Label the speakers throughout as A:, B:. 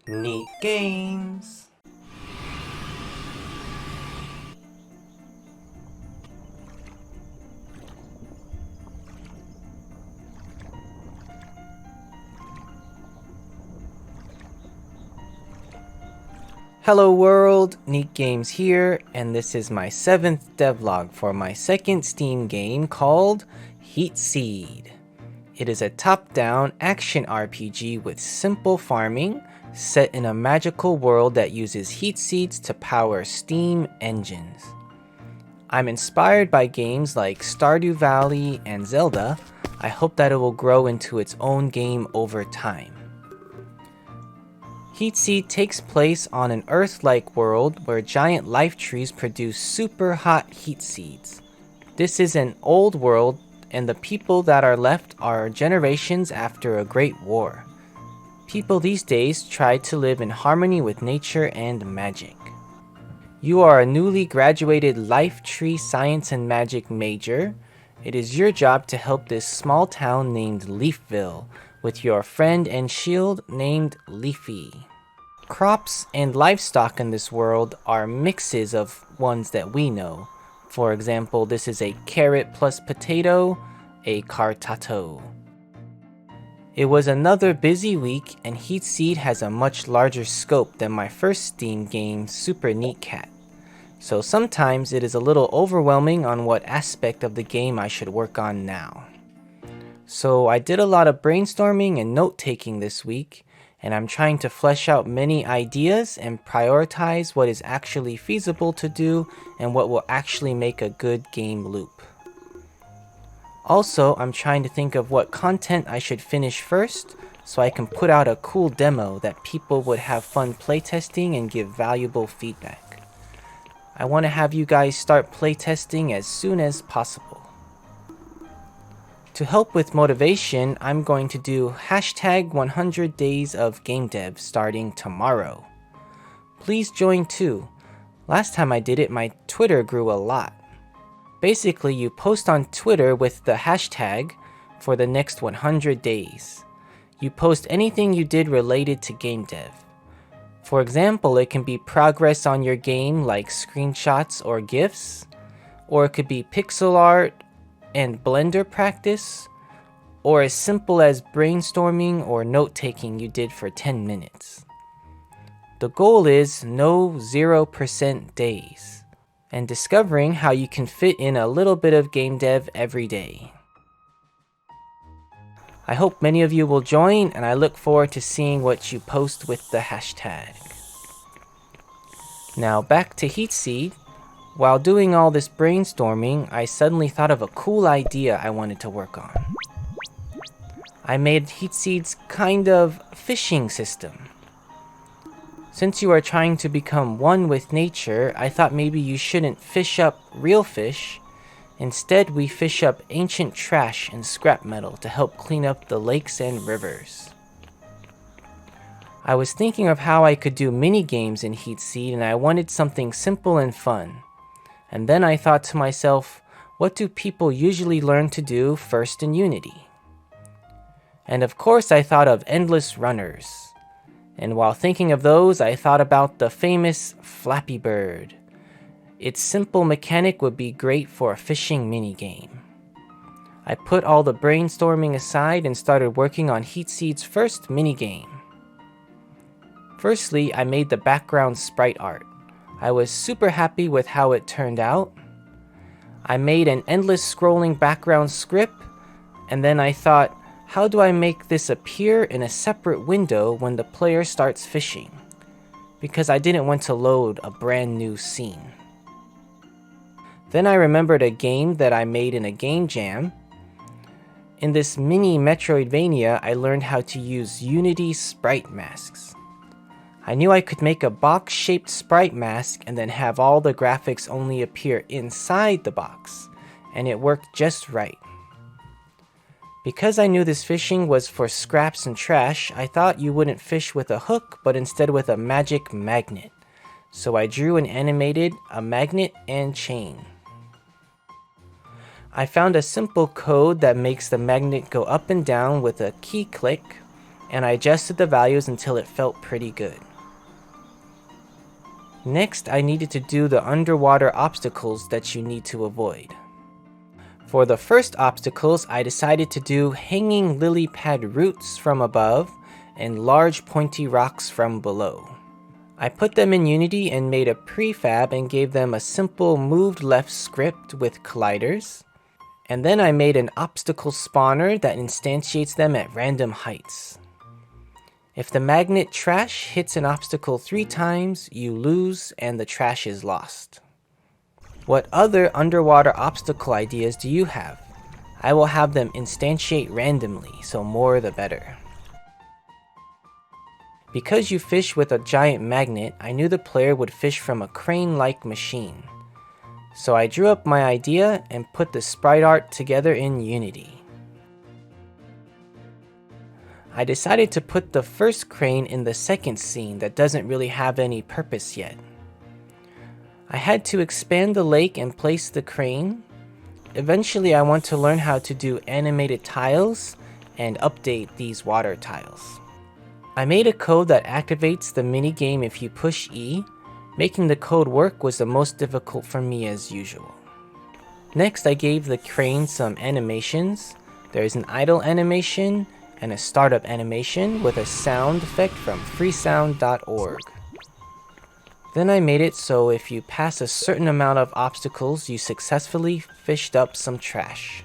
A: Neat games. Hello world, Neat Games here, and this is my 7th devlog for my second Steam game called HEATSEED. It is a top-down action RPG with simple farming, set in a magical world that uses heat seeds to power steam engines. I'm inspired by games like Stardew Valley and Zelda. I hope that it will grow into its own game over time. HEATSEED takes place on an Earth-like world where giant life trees produce super hot heat seeds. This is an old world, and the people that are left are generations after a great war. People these days try to live in harmony with nature and magic. You are a newly graduated Life Tree Science and Magic major. It is your job to help this small town named Leafville with your friend and shield named Leafy. Crops and livestock in this world are mixes of ones that we know. For example, this is a carrot plus potato, a cartato. It was another busy week, and HEATSEED has a much larger scope than my first Steam game, Super Neat Cat. So sometimes it is a little overwhelming on what aspect of the game I should work on now. So I did a lot of brainstorming and note-taking this week, and I'm trying to flesh out many ideas and prioritize what is actually feasible to do and what will actually make a good game loop. Also, I'm trying to think of what content I should finish first so I can put out a cool demo that people would have fun playtesting and give valuable feedback. I want to have you guys start playtesting as soon as possible. To help with motivation, I'm going to do hashtag 100 days of game dev starting tomorrow. Please join too. Last time I did it, my Twitter grew a lot. Basically, you post on Twitter with the hashtag for the next 100 days. You post anything you did related to game dev. For example, it can be progress on your game like screenshots or GIFs, or it could be pixel art and Blender practice, or as simple as brainstorming or note-taking you did for 10 minutes. The goal is no 0% days, and discovering how you can fit in a little bit of game dev every day. I hope many of you will join, and I look forward to seeing what you post with the hashtag. Now back to HEATSEED. While doing all this brainstorming, I suddenly thought of a cool idea I wanted to work on. I made HEATSEED's kind of fishing system. Since you are trying to become one with nature, I thought maybe you shouldn't fish up real fish. Instead, we fish up ancient trash and scrap metal to help clean up the lakes and rivers. I was thinking of how I could do mini-games in HEATSEED, and I wanted something simple and fun. And then I thought to myself, what do people usually learn to do first in Unity? And of course I thought of endless runners. And while thinking of those, I thought about the famous Flappy Bird. Its simple mechanic would be great for a fishing minigame. I put all the brainstorming aside and started working on HEATSEED's first minigame. Firstly, I made the background sprite art. I was super happy with how it turned out. I made an endless scrolling background script, and then I thought, how do I make this appear in a separate window when the player starts fishing? Because I didn't want to load a brand new scene. Then I remembered a game that I made in a game jam. In this mini Metroidvania, I learned how to use Unity sprite masks. I knew I could make a box-shaped sprite mask and then have all the graphics only appear inside the box, and it worked just right. Because I knew this fishing was for scraps and trash, I thought you wouldn't fish with a hook, but instead with a magic magnet. So I drew and animated a magnet and chain. I found a simple code that makes the magnet go up and down with a key click, and I adjusted the values until it felt pretty good. Next, I needed to do the underwater obstacles that you need to avoid. For the first obstacles, I decided to do hanging lily pad roots from above and large pointy rocks from below. I put them in Unity and made a prefab and gave them a simple moved left script with colliders. And then I made an obstacle spawner that instantiates them at random heights. If the magnet trash hits an obstacle 3 times, you lose and the trash is lost. What other underwater obstacle ideas do you have? I will have them instantiate randomly, so more the better. Because you fish with a giant magnet, I knew the player would fish from a crane-like machine. So I drew up my idea and put the sprite art together in Unity. I decided to put the first crane in the second scene that doesn't really have any purpose yet. I had to expand the lake and place the crane. Eventually I want to learn how to do animated tiles and update these water tiles. I made a code that activates the minigame if you push E. Making the code work was the most difficult for me as usual. Next I gave the crane some animations. There is an idle animation and a startup animation with a sound effect from freesound.org. Then I made it so if you pass a certain amount of obstacles, you successfully fished up some trash.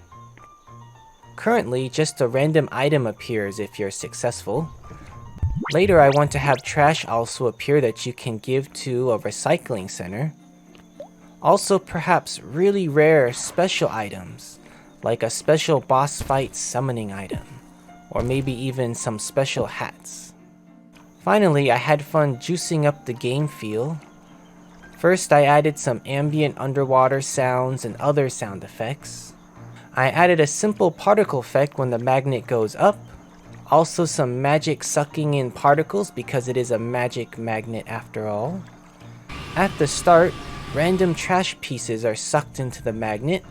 A: Currently, just a random item appears if you're successful. Later I want to have trash also appear that you can give to a recycling center. Also perhaps really rare special items, like a special boss fight summoning item, or maybe even some special hats. Finally, I had fun juicing up the game feel. First I added some ambient underwater sounds and other sound effects. I added a simple particle effect when the magnet goes up. Also some magic sucking in particles because it is a magic magnet after all. At the start, random trash pieces are sucked into the magnet.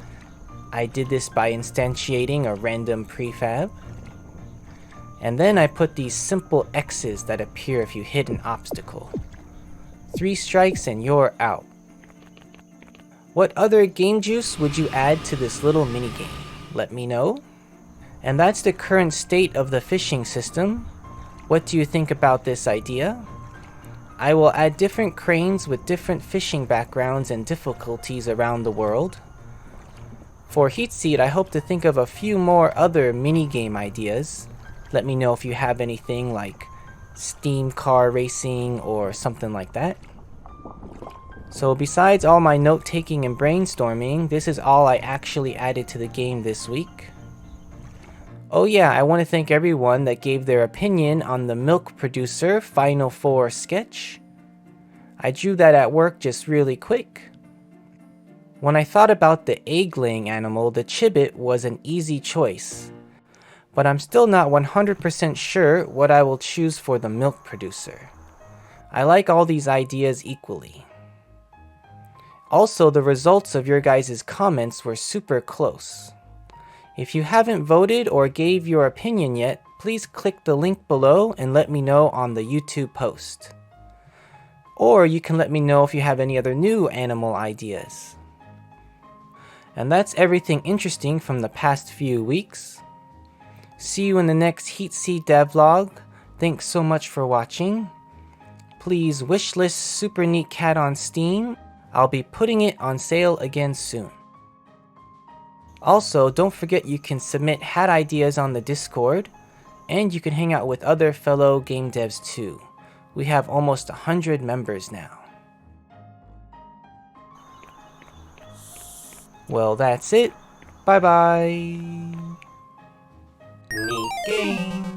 A: I did this by instantiating a random prefab. And then I put these simple X's that appear if you hit an obstacle. 3 strikes and you're out. What other game juice would you add to this little minigame? Let me know. And that's the current state of the fishing system. What do you think about this idea? I will add different cranes with different fishing backgrounds and difficulties around the world. For HEATSEED, I hope to think of a few more other minigame ideas. Let me know if you have anything like steam car racing or something like that. So besides all my note-taking and brainstorming, this is all I actually added to the game this week. Oh yeah, I want to thank everyone that gave their opinion on the Milk Producer Final 4 sketch. I drew that at work just really quick. When I thought about the egg-laying animal, the Chibbit was an easy choice. But I'm still not 100% sure what I will choose for the Milk Producer. I like all these ideas equally. Also, the results of your guys' comments were super close. If you haven't voted or gave your opinion yet, please click the link below and let me know on the YouTube post. Or you can let me know if you have any other new animal ideas. And that's everything interesting from the past few weeks. See you in the next HEATSEED devlog. Thanks so much for watching. Please wishlist Super Neat Cat on Steam. I'll be putting it on sale again soon. Also, don't forget you can submit hat ideas on the Discord, and you can hang out with other fellow game devs too. We have almost 100 members now. Well, that's it. Bye bye. Neat game.